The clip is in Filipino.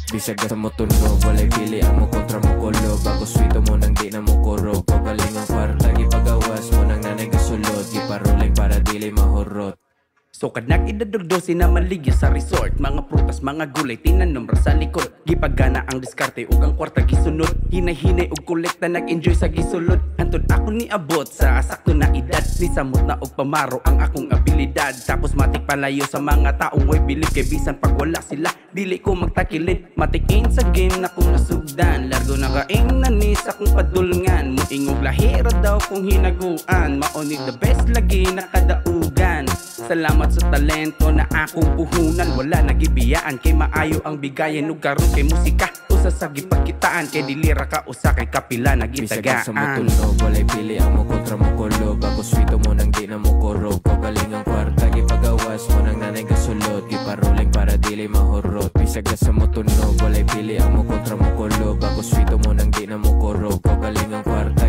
Bisag sa mo tunog, walay pili ang mo kontra mo kulob. Ako swito mo nang di na mo kurog. Pagaling ang kwarta, gipagawas mo nang nanay gasulod. Giparuling para dili mahurot. So kanak idadugdosi na maligya sa resort. Mga prutas, mga gulay, tinanom ra sa likod. Gipagana ang diskarte ug ang kwarta gisunod. Hinay-hinay ug kolekta nag-enjoy sa gisulod. Hantod ako ni abot sa sakto na edad. Ni samot na og pamaro ang akong abilidad. Tapos matik palayo sa mga taong way bilib. Kay bisan pag wala sila, dili ko magtakilid. Matikin sa game na kung nasugdan. Largo na kaing nanis akong padulngan. Muingog lahira daw kung hinaguan. Maonig the best lagi nakadaugan. Salamat sa talento na akong puhunan. Wala nagibiyaan kay maayo ang bigayan. Ug karon kay musika usa sa gipagkitaan. Kay dilira ka usa kay kapila nagitagaan. Bisag sa mo tunog, walay pili ang mo kontra mo kulob. Ako swito mo nang di na mo kurog. Pagaling ang kwarta, gipagawas mo nang nanay gasulod. Giparuling para dili mahurot. Bisag sa mo tunog, walay pili ang mo kontra mo kulob. Ako swito mo nang di na mo kurog. Pagaling ang kwarta,